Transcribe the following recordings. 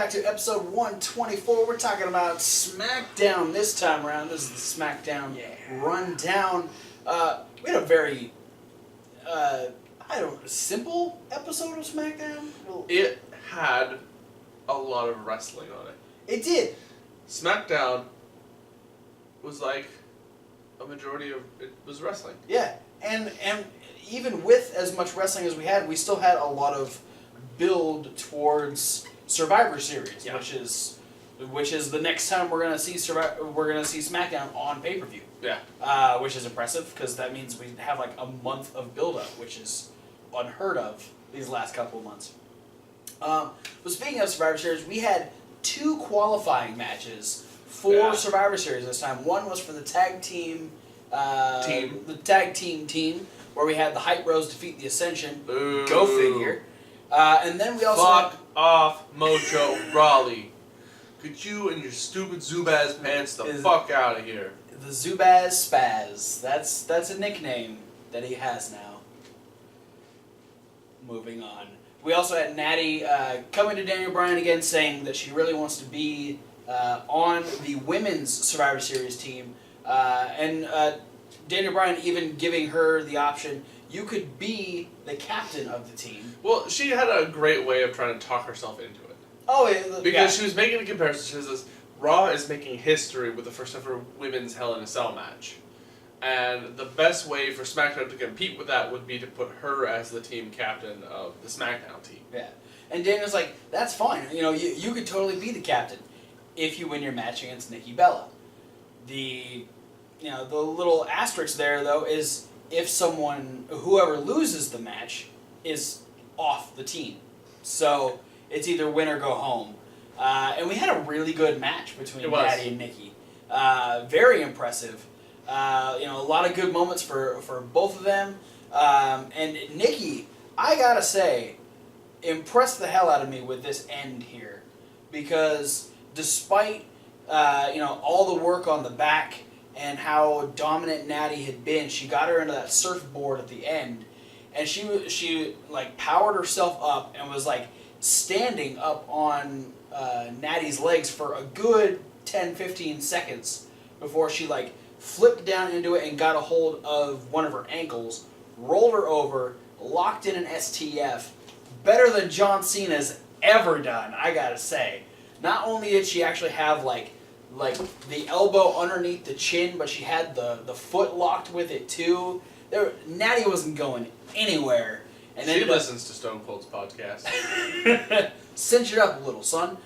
back to episode 124. We're talking about Smackdown this time around. This is the Smackdown rundown. We had a very, simple episode of Smackdown. It had a lot of wrestling on it. It did. Smackdown was like a majority of it was wrestling. Yeah, and even with as much wrestling as we had, we still had a lot of build towards Survivor Series, which is the next time we're gonna see SmackDown on pay-per-view. Yeah. Which is impressive because that means we have like a month of build-up, which is unheard of these last couple of months. But speaking of Survivor Series, we had 2 qualifying matches for Survivor Series this time. One was for the tag team, the tag team, where we had the Hype Bros defeat the Ascension. Boo. Go figure. And then we also Fuck off, Mojo Rawley. Could you and your stupid Zubaz pants the fuck out of here? The Zubaz Spaz. That's a nickname that he has now. Moving on. We also had Natty coming to Daniel Bryan again saying that she really wants to be on the women's Survivor Series team. And Daniel Bryan even giving her the option, you could be the captain of the team. Well, she had a great way of trying to talk herself into it. Oh, yeah. Because she was making a comparison. She says, Raw is making history with the first ever women's Hell in a Cell match. And the best way for SmackDown to compete with that would be to put her as the team captain of the SmackDown team. Yeah. And Daniel's like, that's fine. You know, you could totally be the captain if you win your match against Nikki Bella. The little asterisk there, though, is if whoever loses the match is off the team. So it's either win or go home. And we had a really good match between Natty and Nikki. Very impressive. A lot of good moments for both of them. And Nikki, I gotta say, impressed the hell out of me with this end here. Because despite all the work on the back and how dominant Natty had been, she got her into that surfboard at the end, and she like powered herself up and was like standing up on Natty's legs for a good 10-15 seconds before she like flipped down into it and got a hold of one of her ankles, rolled her over, locked in an STF. Better than John Cena's ever done, I gotta say. Not only did she actually have like the elbow underneath the chin, but she had the foot locked with it too. Natty wasn't going anywhere. And she listens to Stone Cold's podcast. Cinch it up a little, son.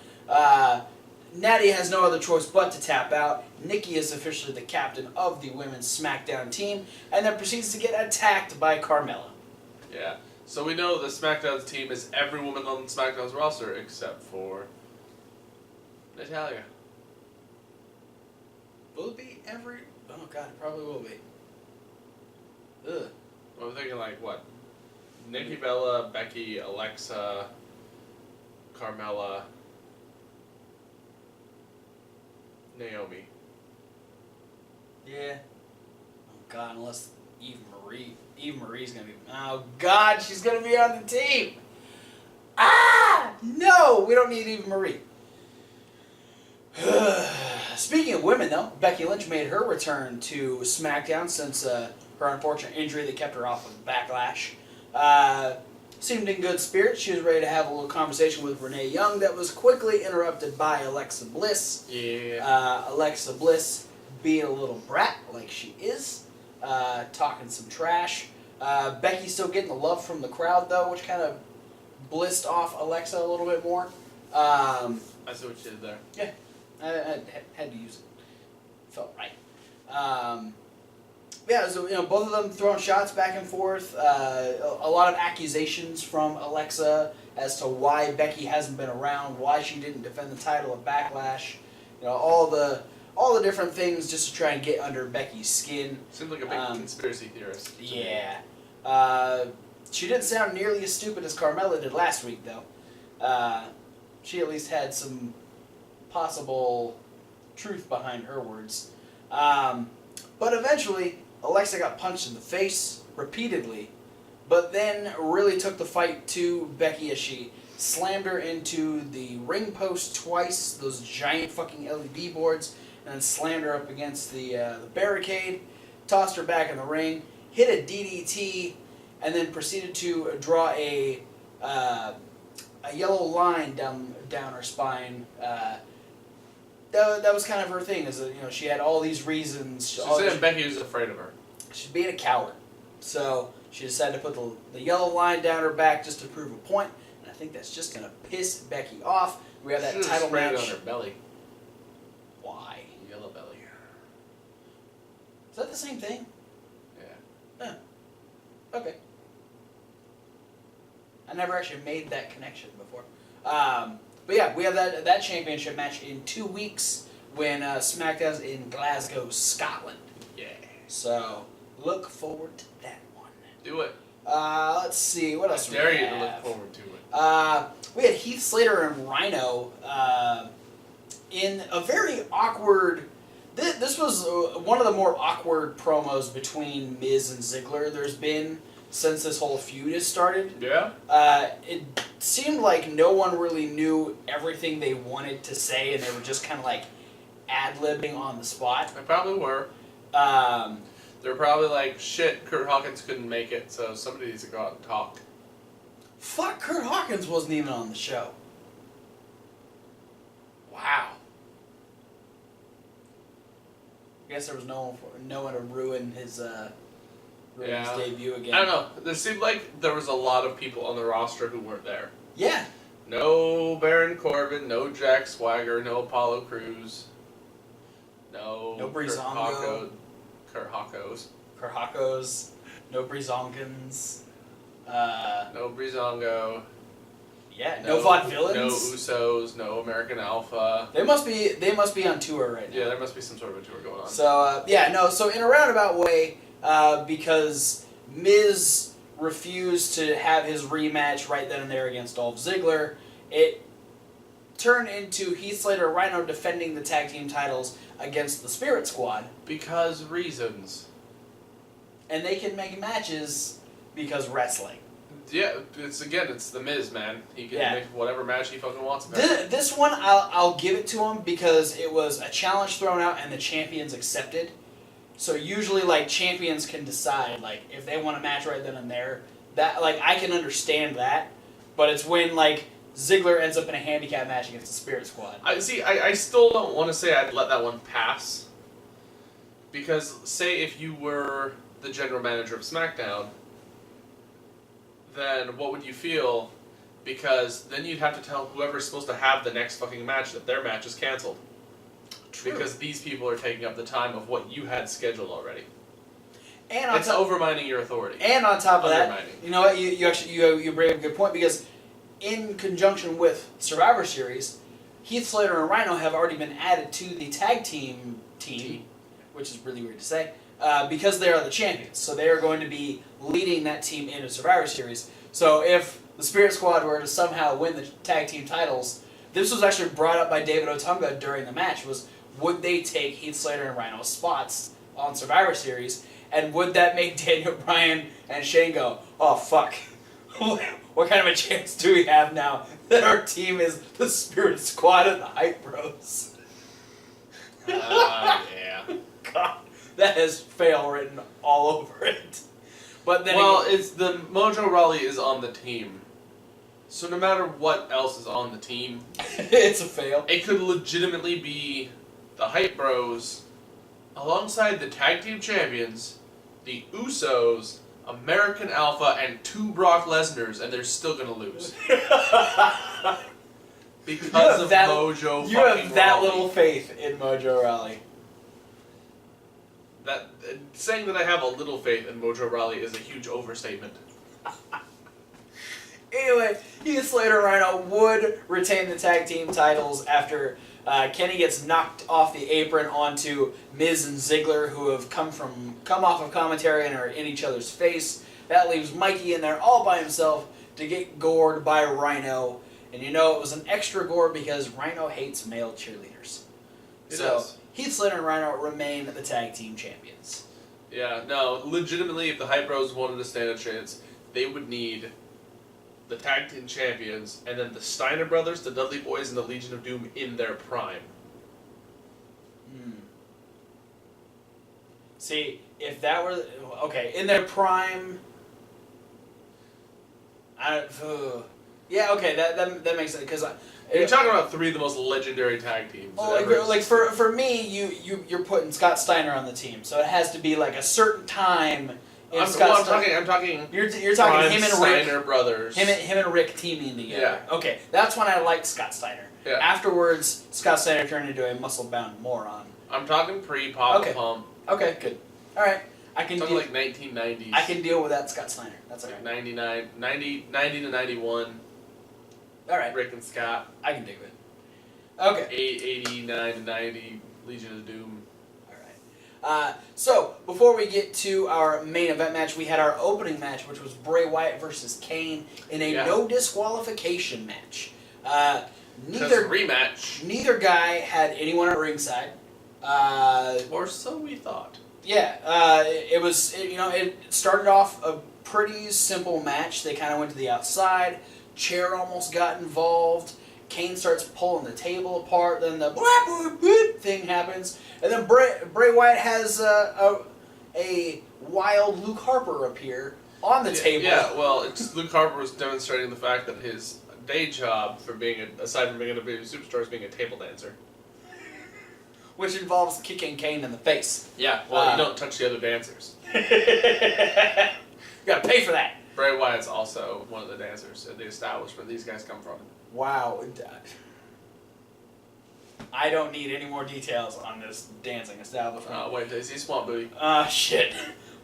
Natty has no other choice but to tap out. Nikki is officially the captain of the women's SmackDown team, and then proceeds to get attacked by Carmella. Yeah. So we know the SmackDown's team is every woman on SmackDown's roster except for Natalya. Will it be every... Oh, God, it probably will be. Ugh. Well, I'm thinking like, what? Nikki Bella, Becky, Alexa, Carmella, Naomi. Yeah. Oh, God, unless Eve Marie's going to be... Oh, God, she's going to be on the team! Ah! No! We don't need Eve Marie. Speaking of women, though, Becky Lynch made her return to SmackDown since her unfortunate injury that kept her off of Backlash. Seemed in good spirits. She was ready to have a little conversation with Renee Young that was quickly interrupted by Alexa Bliss. Yeah. Alexa Bliss being a little brat like she is, talking some trash. Becky still getting the love from the crowd, though, which kind of blissed off Alexa a little bit more. I see what you did there. Yeah. I had to use it. Felt right. So both of them throwing shots back and forth. A lot of accusations from Alexa as to why Becky hasn't been around, why she didn't defend the title at Backlash. All the different things just to try and get under Becky's skin. Seems like a big conspiracy theorist. Yeah. She didn't sound nearly as stupid as Carmella did last week, though. She at least had some possible truth behind her words. But eventually, Alexa got punched in the face repeatedly but then really took the fight to Becky as she slammed her into the ring post twice, those giant fucking LED boards, and then slammed her up against the barricade, tossed her back in the ring, hit a DDT, and then proceeded to draw a yellow line down her spine. That was kind of her thing, is that, she had all these reasons. She said Becky was afraid of her. She's being a coward. So she decided to put the yellow line down her back just to prove a point, and I think that's just going to piss Becky off. We have that title match. On her belly. Why? Yellow belly. Is that the same thing? Yeah. Okay. I never actually made that connection before. But yeah, we have that championship match in 2 weeks when SmackDown's in Glasgow, Scotland. Yeah. So look forward to that one. Do it. Let's see, what else I dare we you have? to look forward to it. We had Heath Slater and Rhino in a very awkward... This was one of the more awkward promos between Miz and Ziggler there's been since this whole feud has started. Yeah? It seemed like no one really knew everything they wanted to say, and they were just kind of like ad-libbing on the spot. They probably were. They're probably like, shit, Kurt Hawkins couldn't make it, so somebody needs to go out and talk. Fuck, Kurt Hawkins wasn't even on the show. Wow. I guess there was no one to ruin his debut again. I don't know. There seemed like there was a lot of people on the roster who weren't there. Yeah. No Baron Corbin, no Jack Swagger, no Apollo Crews, no Breezango. Kurt Hawkos, no Breezonkins. No Breezango. Yeah, no Vaudevillains. No Usos, no American Alpha. They must be on tour right now. Yeah, there must be some sort of a tour going on. So, so in a roundabout way, because Miz refused to have his rematch right then and there against Dolph Ziggler, it turned into Heath Slater Rhino defending the tag team titles against the Spirit Squad. Because reasons. And they can make matches because wrestling. Yeah, it's the Miz, man. He can make whatever match he fucking wants. This one, I'll give it to him because it was a challenge thrown out and the champions accepted. So usually, champions can decide, if they want a match right then and there. That, I can understand that. But it's when, Ziggler ends up in a handicap match against the Spirit Squad. I still don't want to say I'd let that one pass. Because, say if you were the general manager of SmackDown, then what would you feel? Because then you'd have to tell whoever's supposed to have the next fucking match that their match is canceled. True. Because these people are taking up the time of what you had scheduled already. And it's overmining your authority. And on top of that, you know what? You bring up a good point, because in conjunction with Survivor Series, Heath Slater and Rhino have already been added to the tag team, which is really weird to say, because they are the champions. So they are going to be leading that team into Survivor Series. So if the Spirit Squad were to somehow win the tag team titles, this was actually brought up by David Otunga during the match, was would they take Heath Slater and Rhino's spots on Survivor Series, and would that make Daniel Bryan and Shane go, oh fuck, what kind of a chance do we have now that our team is the Spirit Squad and the Hype Bros? Yeah. God, that has fail written all over it. But then it's the Mojo Rawley is on the team. So no matter what else is on the team, it's a fail. It could legitimately be the Hype Bros alongside the tag team champions, the Usos, American Alpha, and 2 Brock Lesnars, and they're still gonna lose. Because of Mojo fucking Rawley. You have that little faith in Mojo Rawley. Saying that I have a little faith in Mojo Rawley is a huge overstatement. Anyway, Heath Slater Rhino would retain the tag team titles after Kenny gets knocked off the apron onto Miz and Ziggler, who have come off of commentary and are in each other's face. That leaves Mikey in there all by himself to get gored by Rhino. And it was an extra gore because Rhino hates male cheerleaders. So Heath Slater and Rhino remain the tag team champions. Yeah, no, legitimately, if the Hype Bros wanted to stand a chance, they would need the tag team champions, and then the Steiner brothers, the Dudley Boys, and the Legion of Doom in their prime. See, if that were okay in their prime, yeah, okay, that makes sense because you're talking about three of the most legendary tag teams. Like for me, you're putting Scott Steiner on the team, so it has to be like a certain time. I'm talking. You're talking him and Rick. Steiner brothers. Him and Rick teaming together. Yeah. Okay, that's when I liked Scott Steiner. Yeah. Afterwards, Scott Steiner turned into a muscle-bound moron. I'm talking pre-Pop Pump. Okay, good. All right, I can. Talking like 1990s. I can deal with that Scott Steiner. That's okay. Like 90 to 91. All right. Rick and Scott. I can dig it. Okay. 89 to 90. Legion of Doom. So, before we get to our main event match, we had our opening match, which was Bray Wyatt versus Kane in a no disqualification match. Rematch. Neither guy had anyone at ringside. Or so we thought. Yeah, it started off a pretty simple match. They kind of went to the outside. Chair almost got involved. Kane starts pulling the table apart. Then the thing happens. And then Bray Wyatt has a wild Luke Harper appear on the table. Yeah, well, Luke Harper was demonstrating the fact that his day job, aside from being a WWE superstar, is being a table dancer. Which involves kicking Kane in the face. Yeah, well, you don't touch the other dancers. You gotta pay for that. Bray Wyatt's also one of the dancers at the establishment these guys come from. Wow. I don't need any more details on this dancing establishment. Wait, does he Swamp Booty? Shit.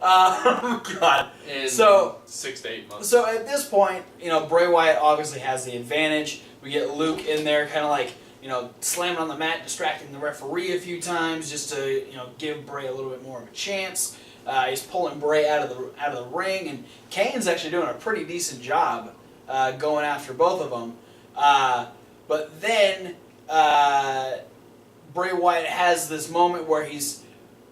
God. In 6 to 8 months. So at this point, Bray Wyatt obviously has the advantage. We get Luke in there kind of like, slamming on the mat, distracting the referee a few times just to, give Bray a little bit more of a chance. He's pulling Bray out of the ring, and Kane's actually doing a pretty decent job going after both of them. But then Bray Wyatt has this moment where he's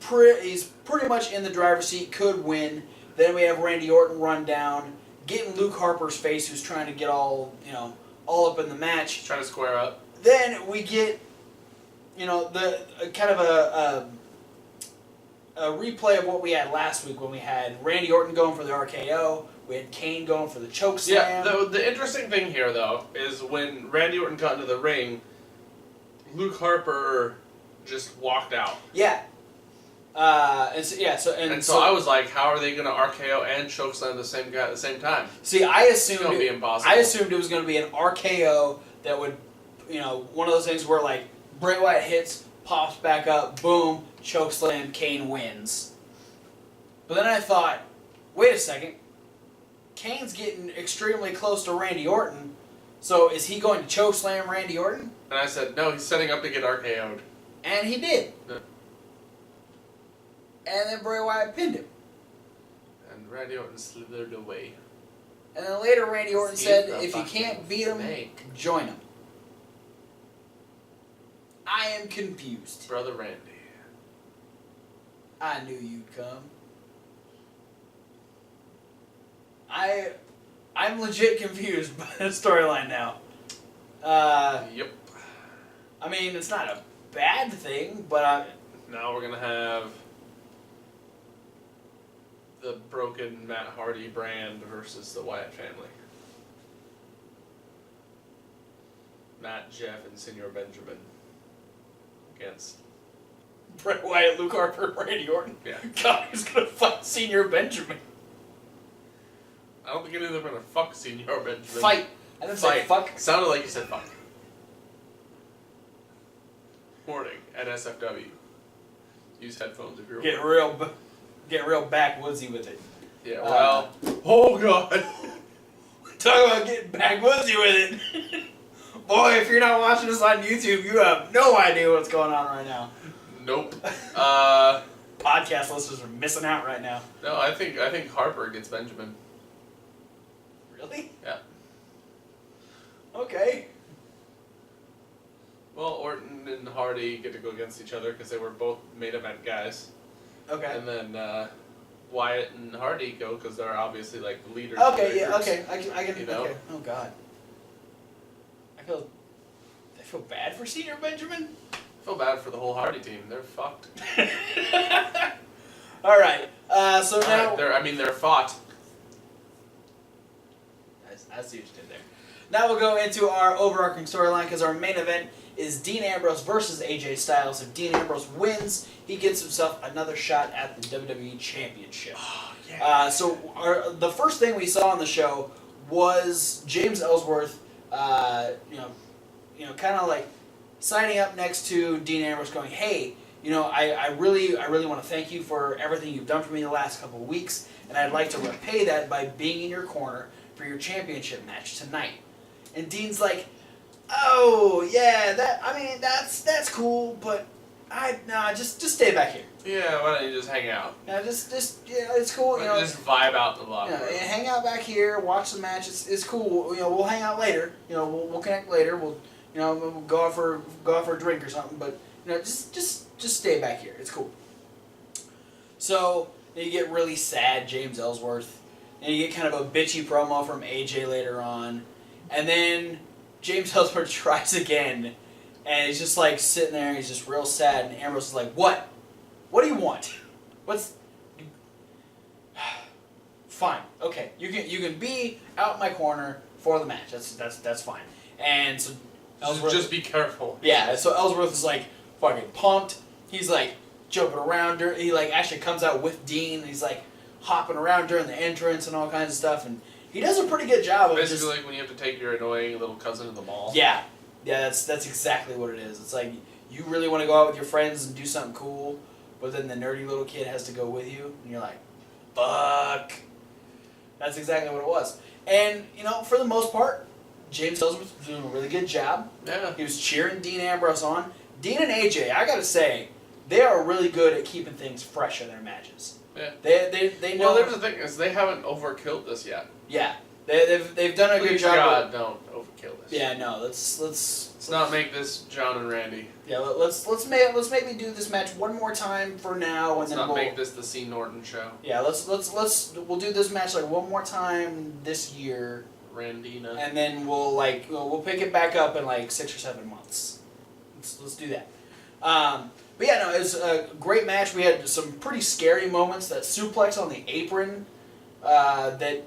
pretty much in the driver's seat, could win. Then we have Randy Orton run down, get in Luke Harper's face, who's trying to get all up in the match. Trying to square up. Then we get, the kind of a replay of what we had last week when we had Randy Orton going for the RKO. We had Kane going for the chokeslam. Yeah, the interesting thing here, though, is when Randy Orton got into the ring, Luke Harper just walked out. Yeah. So I was like, how are they going to RKO and chokeslam the same guy at the same time? See, I assumed it's going to be impossible. I assumed it was going to be an RKO that would, one of those things where like Bray Wyatt hits, pops back up, boom, chokeslam, Kane wins. But then I thought, wait a second, Kane's getting extremely close to Randy Orton, so is he going to chokeslam Randy Orton? And I said, no, he's setting up to get RKO'd. And he did. Yeah. And then Bray Wyatt pinned him. And Randy Orton slithered away. And then later Randy Orton said, if you can't beat him, join him. I am confused. Brother Randy. I knew you'd come. I'm legit confused by the storyline now. Yep. I mean, it's not a bad thing, but now we're going to have the broken Matt Hardy brand versus the Wyatt family. Matt, Jeff, and Senor Benjamin against Bray Wyatt, Luke Harper, Randy Orton. Yeah. God, who's going to fight Senor Benjamin? I don't think any of them are going to fuck Senor Benjamin. Fight. I didn't say fuck. Sounded like you said fuck. Warning at SFW. Use headphones if you're Get real backwoodsy with it. Yeah, well. Oh god. Talk about getting backwoodsy with it. Boy, if you're not watching this on YouTube, you have no idea what's going on right now. Nope. Podcast listeners are missing out right now. No, I think Harper gets Benjamin. Really? Yeah. Okay. Well, Orton and Hardy get to go against each other because they were both main event guys. Okay. And then Wyatt and Hardy go because they're obviously like the leaders. Okay, yeah, okay, I can. You know? Okay. Oh God. I feel bad for Senior Benjamin. I feel bad for the whole Hardy team. They're fucked. All right. So now they're fought. I see what you did there. Now we'll go into our overarching storyline because our main event is Dean Ambrose versus AJ Styles. If Dean Ambrose wins, he gets himself another shot at the WWE Championship. Oh, yeah. So the first thing we saw on the show was James Ellsworth, kind of like signing up next to Dean Ambrose, going, "Hey, I really want to thank you for everything you've done for me the last couple of weeks, and I'd like to repay that by being in your corner for your championship match tonight." And Dean's like, "Oh yeah, that's cool, but just stay back here. Yeah, why don't you just hang out? It's cool. Just vibe out in the locker room. Hang out back here, watch the match. It's cool. We'll hang out later. We'll connect later. We'll go out for a drink or something. But just stay back here. It's cool." So you get really sad, James Ellsworth, and you get kind of a bitchy promo from AJ later on, and then James Ellsworth tries again, and he's just like sitting there, and he's just real sad, and Ambrose is like, "What? What do you want? What's?" Fine, okay, you can be out in my corner for the match. That's fine. And so Ellsworth, just be careful. Yeah, so Ellsworth is like fucking pumped. He's like jumping around. He like actually comes out with Dean. And he's like hopping around during the entrance and all kinds of stuff, and he does a pretty good job of basically like when you have to take your annoying little cousin to the mall. Yeah, that's exactly what it is. It's like you really want to go out with your friends and do something cool, but then the nerdy little kid has to go with you, and you're like, fuck. That's exactly what it was. And for the most part, James Ellsworth was doing a really good job. Yeah. He was cheering Dean Ambrose on. Dean and AJ, I gotta say, they are really good at keeping things fresh in their matches. Yeah. They know. Well, there's the thing is they haven't overkilled this yet. Yeah. They've done a good job. God, don't overkill this. Yeah, no. Let's not make this John and Randy. Yeah, let's maybe do this match one more time for now, Let's and then not make this the C. Norton show. Yeah, we'll do this match like one more time this year, Randina, and then we'll pick it back up in like 6 or 7 months. Let's do that. But yeah, no, it was a great match. We had some pretty scary moments. That suplex on the apron, that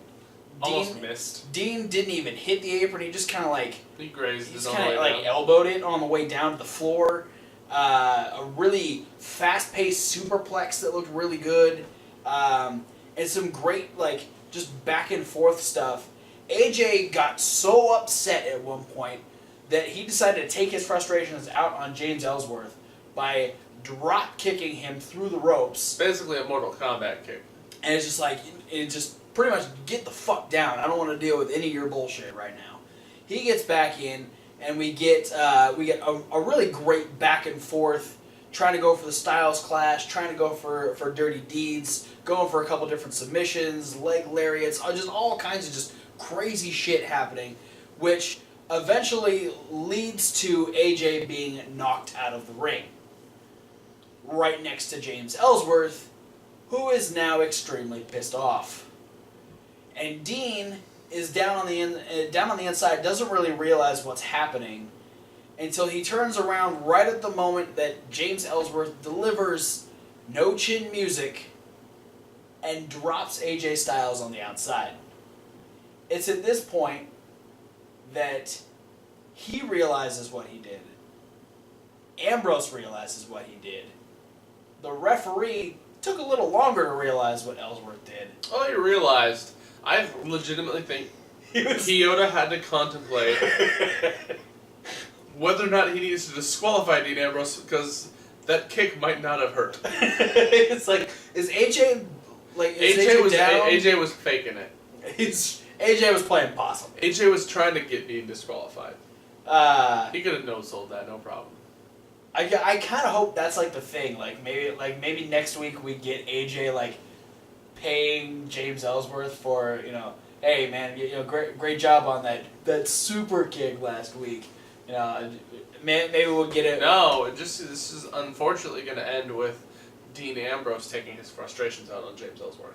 almost missed. Dean didn't even hit the apron. He just kind of like he grazed He's it on the way kind of down. elbowed it on the way down to the floor. A really fast-paced superplex that looked really good, and some great just back and forth stuff. AJ got so upset at one point that he decided to take his frustrations out on James Ellsworth by drop kicking him through the ropes. Basically a Mortal Kombat kick. And it's just like, pretty much get the fuck down. I don't want to deal with any of your bullshit right now. He gets back in, and we get a really great back and forth, trying to go for the Styles Clash, trying to go for dirty deeds, going for a couple different submissions, leg lariats, just all kinds of just crazy shit happening, which eventually leads to AJ being knocked out of the ring, right next to James Ellsworth, who is now extremely pissed off. And Dean is down on the inside, doesn't really realize what's happening until he turns around right at the moment that James Ellsworth delivers no chin music and drops AJ Styles on the outside. It's at this point that he realizes what he did. Ambrose realizes what he did. The referee took a little longer to realize what Ellsworth did. Oh, he realized. I legitimately think Kyoto had to contemplate whether or not he needs to disqualify Dean Ambrose because that kick might not have hurt. It's like, is AJ down? AJ was faking it. AJ was playing possum. AJ was trying to get Dean disqualified. He could have no-sold that, no problem. I kind of hope that's like the thing. Maybe next week we get AJ paying James Ellsworth for hey man, great job on that super kick last week. Maybe we'll get it. No, this is unfortunately going to end with Dean Ambrose taking his frustrations out on James Ellsworth.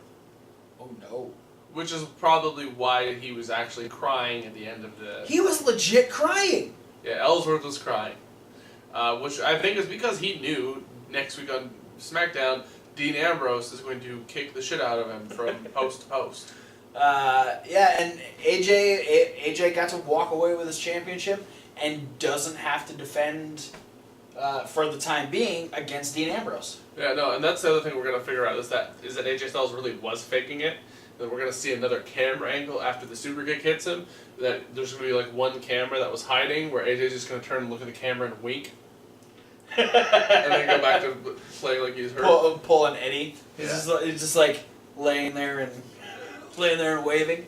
Oh no. Which is probably why he was actually crying at the end of the... He was legit crying! Yeah, Ellsworth was crying. Which I think is because he knew next week on SmackDown, Dean Ambrose is going to kick the shit out of him from post to post. Yeah, and AJ got to walk away with his championship and doesn't have to defend for the time being against Dean Ambrose. Yeah, no, and that's the other thing we're gonna figure out is that AJ Styles really was faking it. That we're gonna see another camera angle after the super kick hits him. That there's gonna be like one camera that was hiding where AJ's just gonna turn and look at the camera and wink. And then go back to playing like he's hurt. Pull an Eddie. He's Yeah. just like laying there and waving.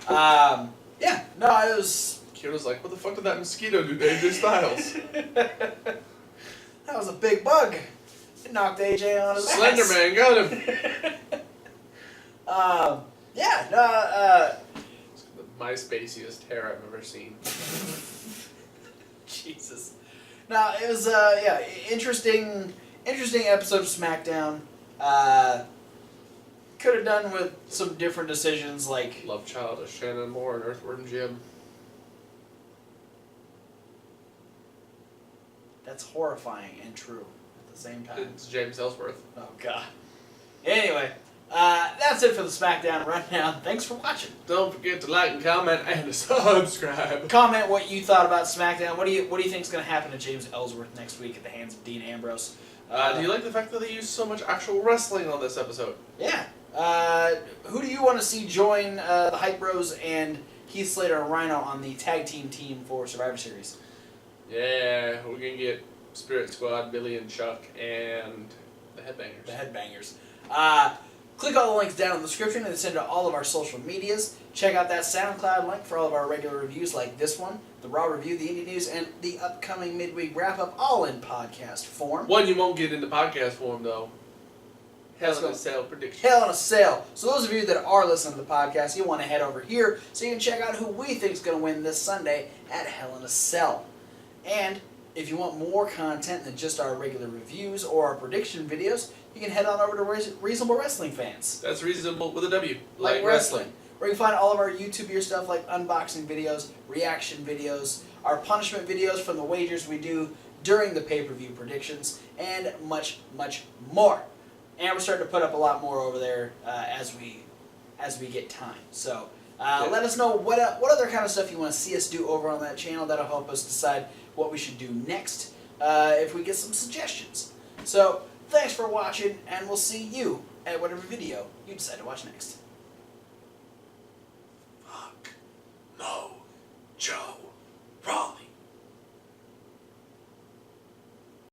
Yeah, no, it was. Kyoto's like, what the fuck did that mosquito do to AJ Styles? That was a big bug. It knocked AJ on his Slender ass. Man got him. Yeah, no, It's the MySpaciest hair I've ever seen. Jesus. No, it was interesting episode of SmackDown. Could have done with some different decisions, like Love Child of Shannon Moore and Earthworm Jim. that's horrifying and true at the same time. It's James Ellsworth. Oh God. Anyway, that's it for the SmackDown rundown. Thanks for watching. Don't forget to like and comment and subscribe. Comment what you thought about SmackDown. What do you think is going to happen to James Ellsworth next week at the hands of Dean Ambrose? Do you like the fact that they used so much actual wrestling on this episode? Yeah. Who do you want to see join the Hype Bros and Heath Slater Rhino on the tag team for Survivor Series? Yeah, we're gonna get Spirit Squad, Billy and Chuck, and the Headbangers. The Headbangers. Click all the links down in the description and send to all of our social medias. Check out that SoundCloud link for all of our regular reviews like this one, the Raw Review, the Indie News, and the upcoming midweek wrap-up, all in podcast form. One you won't get into podcast form, though. Hell in a Cell prediction. Hell in a Cell. So those of you that are listening to the podcast, you want to head over here so you can check out who we think is going to win this Sunday at Hell in a Cell. And if you want more content than just our regular reviews or our prediction videos, you can head on over to Reasonable Wrestling Fans. That's reasonable with a W. Like wrestling. Where you can find all of our YouTube stuff like unboxing videos, reaction videos, our punishment videos from the wagers we do during the pay-per-view predictions, and much, much more. And we're starting to put up a lot more over there as we get time. So let us know what other kind of stuff you want to see us do over on that channel. That'll help us decide what we should do next if we get some suggestions. So thanks for watching, and we'll see you at whatever video you decide to watch next.